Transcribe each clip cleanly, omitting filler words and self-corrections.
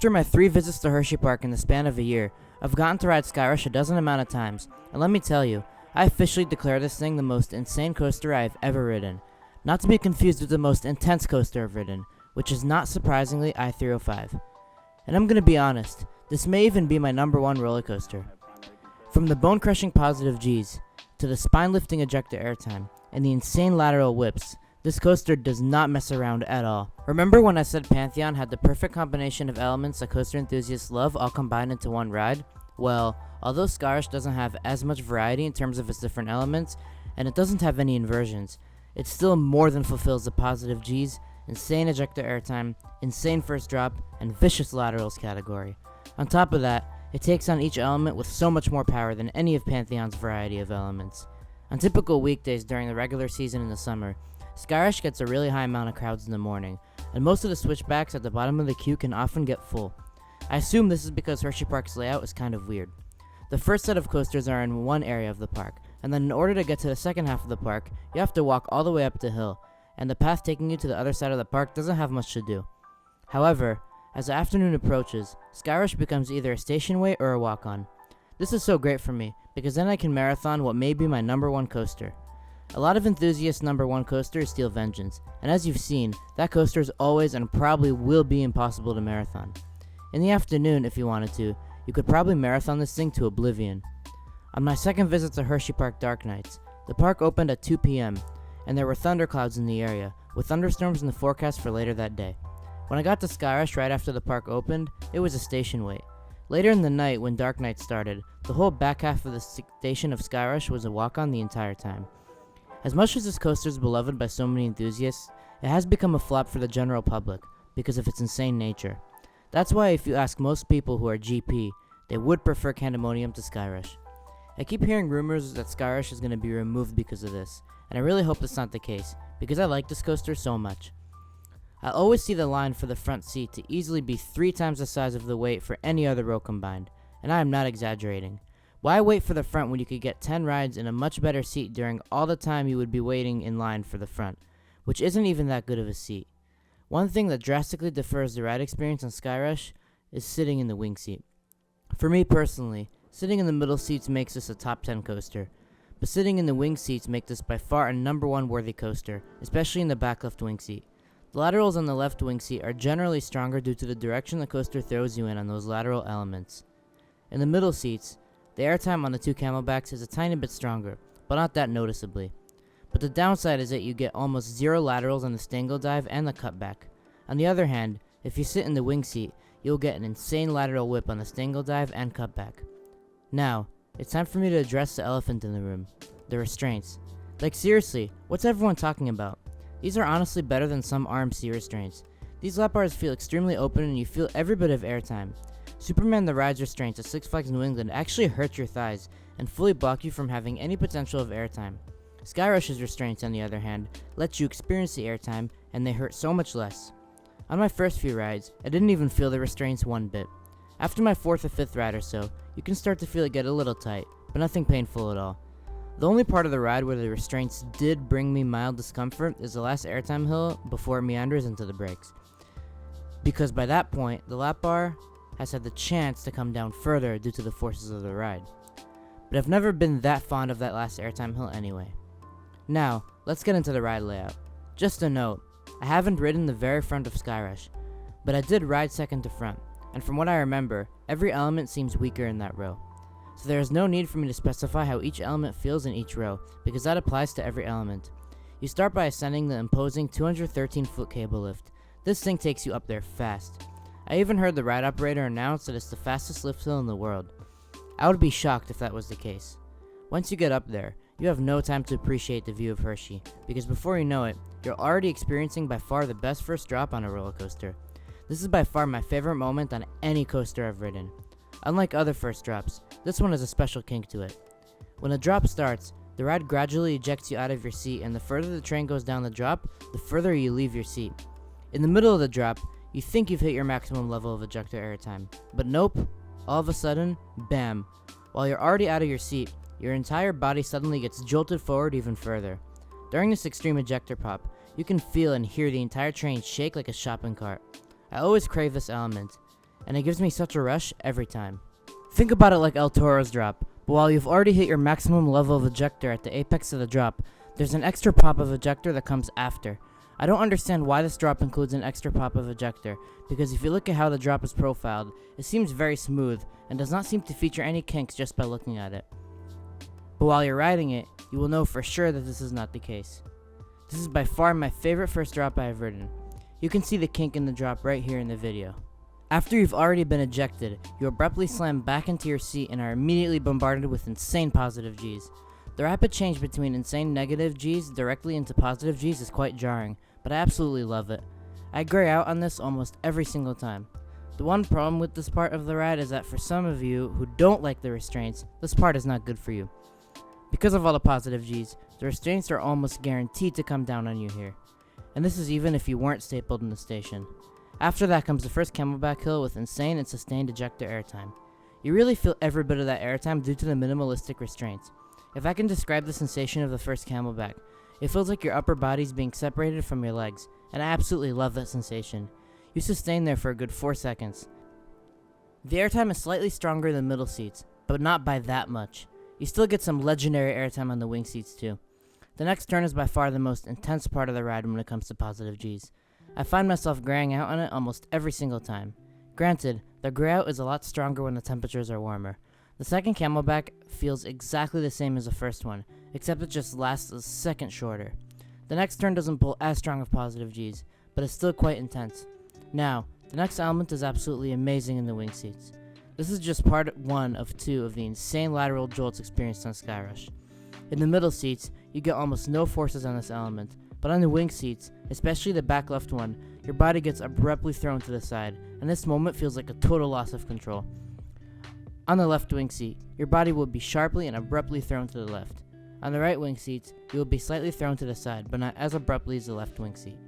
After my 3 visits to Hersheypark in the span of a year, I've gotten to ride Skyrush a dozen amount of times, and let me tell you, I officially declare this thing the most insane coaster I have ever ridden. Not to be confused with the most intense coaster I've ridden, which is not surprisingly I-305. And I'm gonna be honest, this may even be my number 1 roller coaster. From the bone-crushing positive G's, to the spine-lifting ejector airtime, and the insane lateral whips, this coaster does not mess around at all. Remember when I said Pantheon had the perfect combination of elements that coaster enthusiasts love all combined into one ride? Well, although Skyrush doesn't have as much variety in terms of its different elements, and it doesn't have any inversions, it still more than fulfills the positive G's, insane ejector airtime, insane first drop, and vicious laterals category. On top of that, it takes on each element with so much more power than any of Pantheon's variety of elements. On typical weekdays during the regular season in the summer, Skyrush gets a really high amount of crowds in the morning, and most of the switchbacks at the bottom of the queue can often get full. I assume this is because Hersheypark's layout is kind of weird. The first set of coasters are in one area of the park, and then in order to get to the second half of the park, you have to walk all the way up the hill, and the path taking you to the other side of the park doesn't have much to do. However, as the afternoon approaches, Skyrush becomes either a station wait or a walk-on. This is so great for me, because then I can marathon what may be my number 1 coaster. A lot of enthusiasts' number 1 coaster is Steel Vengeance, and as you've seen, that coaster is always and probably will be impossible to marathon. In the afternoon, if you wanted to, you could probably marathon this thing to oblivion. On my second visit to Hersheypark Dark Nights, the park opened at 2 p.m., and there were thunderclouds in the area, with thunderstorms in the forecast for later that day. When I got to Skyrush right after the park opened, it was a station wait. Later in the night, when Dark Night started, the whole back half of the station of Skyrush was a walk-on the entire time. As much as this coaster is beloved by so many enthusiasts, it has become a flop for the general public because of its insane nature. That's why if you ask most people who are GP, they would prefer Candemonium to Skyrush. I keep hearing rumors that Skyrush is going to be removed because of this, and I really hope that's not the case, because I like this coaster so much. I always see the line for the front seat to easily be 3 times the size of the wait for any other row combined, and I am not exaggerating. Why wait for the front when you could get 10 rides in a much better seat during all the time you would be waiting in line for the front, which isn't even that good of a seat. One thing that drastically differs the ride experience on Skyrush is sitting in the wing seat. For me personally, sitting in the middle seats makes this a top 10 coaster, but sitting in the wing seats make this by far a number 1 worthy coaster, especially in the back left wing seat. The laterals on the left wing seat are generally stronger due to the direction the coaster throws you in on those lateral elements. In the middle seats, the airtime on the 2 camelbacks is a tiny bit stronger, but not that noticeably. But the downside is that you get almost 0 laterals on the stangle dive and the cutback. On the other hand, if you sit in the wing seat, you'll get an insane lateral whip on the stangle dive and cutback. Now, it's time for me to address the elephant in the room, the restraints. Like seriously, what's everyone talking about? These are honestly better than some RMC restraints. These lap bars feel extremely open and you feel every bit of airtime. Superman the Ride's restraints at Six Flags New England actually hurt your thighs and fully block you from having any potential of airtime. Skyrush's restraints, on the other hand, let you experience the airtime and they hurt so much less. On my first few rides, I didn't even feel the restraints one bit. After my 4th or 5th ride or so, you can start to feel it get a little tight, but nothing painful at all. The only part of the ride where the restraints did bring me mild discomfort is the last airtime hill before it meanders into the brakes. Because by that point, the lap bar has had the chance to come down further due to the forces of the ride. But I've never been that fond of that last airtime hill anyway. Now, let's get into the ride layout. Just a note, I haven't ridden the very front of Skyrush, but I did ride second to front, and from what I remember, every element seems weaker in that row. So there is no need for me to specify how each element feels in each row, because that applies to every element. You start by ascending the imposing 213-foot cable lift. This thing takes you up there fast. I even heard the ride operator announce that it's the fastest lift hill in the world. I would be shocked if that was the case. Once you get up there, you have no time to appreciate the view of Hershey, because before you know it, you're already experiencing by far the best first drop on a roller coaster. This is by far my favorite moment on any coaster I've ridden. Unlike other first drops, this one has a special kink to it. When a drop starts, the ride gradually ejects you out of your seat, and the further the train goes down the drop, the further you leave your seat. In the middle of the drop, you think you've hit your maximum level of ejector airtime, but nope, all of a sudden, bam. While you're already out of your seat, your entire body suddenly gets jolted forward even further. During this extreme ejector pop, you can feel and hear the entire train shake like a shopping cart. I always crave this element. and it gives me such a rush every time. Think about it like El Toro's drop, but while you've already hit your maximum level of ejector at the apex of the drop, there's an extra pop of ejector that comes after. I don't understand why this drop includes an extra pop of ejector, because if you look at how the drop is profiled, it seems very smooth and does not seem to feature any kinks just by looking at it. But while you're riding it, you will know for sure that this is not the case. This is by far my favorite first drop I have ridden. You can see the kink in the drop right here in the video. After you've already been ejected, you abruptly slam back into your seat and are immediately bombarded with insane positive Gs. The rapid change between insane negative Gs directly into positive Gs is quite jarring, but I absolutely love it. I gray out on this almost every single time. The one problem with this part of the ride is that for some of you who don't like the restraints, this part is not good for you. Because of all the positive Gs, the restraints are almost guaranteed to come down on you here. And this is even if you weren't stapled in the station. After that comes the first camelback hill with insane and sustained ejector airtime. You really feel every bit of that airtime due to the minimalistic restraints. If I can describe the sensation of the first camelback, it feels like your upper body's being separated from your legs, and I absolutely love that sensation. You sustain there for a good 4 seconds. The airtime is slightly stronger than middle seats, but not by that much. You still get some legendary airtime on the wing seats too. The next turn is by far the most intense part of the ride when it comes to positive Gs. I find myself graying out on it almost every single time. Granted, the gray out is a lot stronger when the temperatures are warmer. The second camelback feels exactly the same as the first one, except it just lasts a second shorter. The next turn doesn't pull as strong of positive Gs, but it's still quite intense. Now, the next element is absolutely amazing in the wing seats. This is just part 1 of 2 of the insane lateral jolts experienced on Skyrush. In the middle seats, you get almost no forces on this element, but on the wing seats, especially the back left one, your body gets abruptly thrown to the side, and this moment feels like a total loss of control. On the left wing seat, your body will be sharply and abruptly thrown to the left. On the right wing seats, you will be slightly thrown to the side, but not as abruptly as the left wing seat.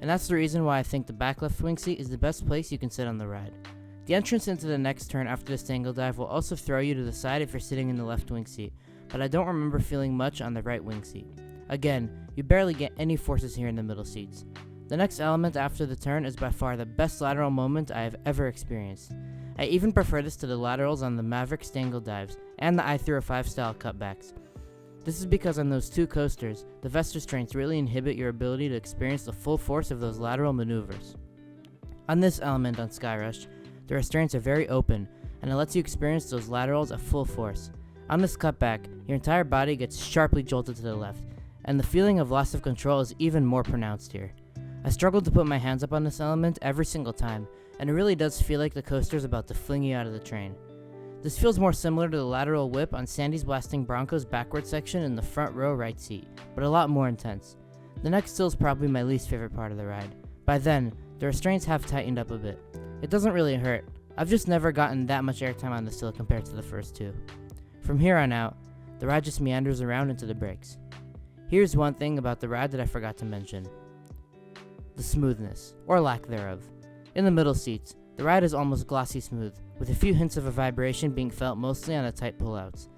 And that's the reason why I think the back left wing seat is the best place you can sit on the ride. The entrance into the next turn after the stangle dive will also throw you to the side if you're sitting in the left wing seat, but I don't remember feeling much on the right wing seat. Again, you barely get any forces here in the middle seats. The next element after the turn is by far the best lateral moment I have ever experienced. I even prefer this to the laterals on the Maverick stangle dives and the I-305 style cutbacks. This is because on those two coasters, the vest restraints really inhibit your ability to experience the full force of those lateral maneuvers. On this element on Skyrush, the restraints are very open, and it lets you experience those laterals at full force. On this cutback, your entire body gets sharply jolted to the left, and the feeling of loss of control is even more pronounced here. I struggled to put my hands up on this element every single time, and it really does feel like the coaster is about to fling you out of the train. This feels more similar to the lateral whip on Sandy's Blasting Bronco's backward section in the front row right seat, but a lot more intense. The next hill is probably my least favorite part of the ride. By then, the restraints have tightened up a bit. It doesn't really hurt. I've just never gotten that much airtime on this hill compared to the first two. From here on out, the ride just meanders around into the brakes. Here's one thing about the ride that I forgot to mention. The smoothness, or lack thereof. In the middle seats, the ride is almost glossy smooth, with a few hints of a vibration being felt mostly on the tight pullouts.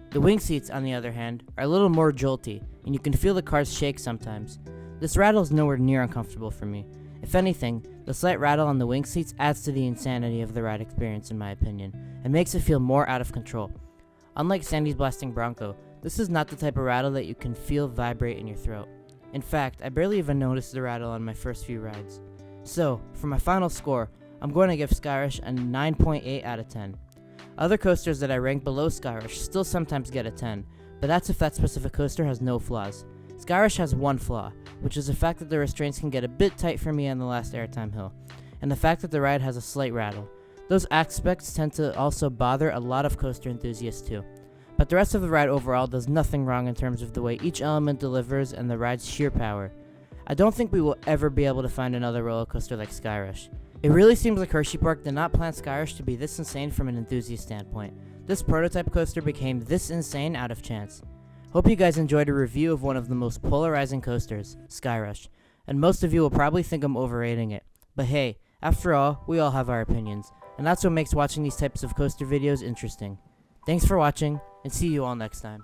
The wing seats, on the other hand, are a little more jolty, and you can feel the cars shake sometimes. This rattle is nowhere near uncomfortable for me. If anything, the slight rattle on the wing seats adds to the insanity of the ride experience in my opinion, and makes it feel more out of control. Unlike Sandy's Blasting Bronco, this is not the type of rattle that you can feel vibrate in your throat. In fact, I barely even noticed the rattle on my first few rides. So, for my final score, I'm going to give Skyrush a 9.8 out of 10. Other coasters that I rank below Skyrush still sometimes get a 10, but that's if that specific coaster has no flaws. Skyrush has one flaw, which is the fact that the restraints can get a bit tight for me on the last airtime hill, and the fact that the ride has a slight rattle. Those aspects tend to also bother a lot of coaster enthusiasts too. But the rest of the ride overall does nothing wrong in terms of the way each element delivers and the ride's sheer power. I don't think we will ever be able to find another roller coaster like Skyrush. It really seems like Hersheypark did not plan Skyrush to be this insane from an enthusiast standpoint. This prototype coaster became this insane out of chance. Hope you guys enjoyed a review of one of the most polarizing coasters, Skyrush, and most of you will probably think I'm overrating it. But hey, after all, we all have our opinions, and that's what makes watching these types of coaster videos interesting. Thanks for watching, and see you all next time.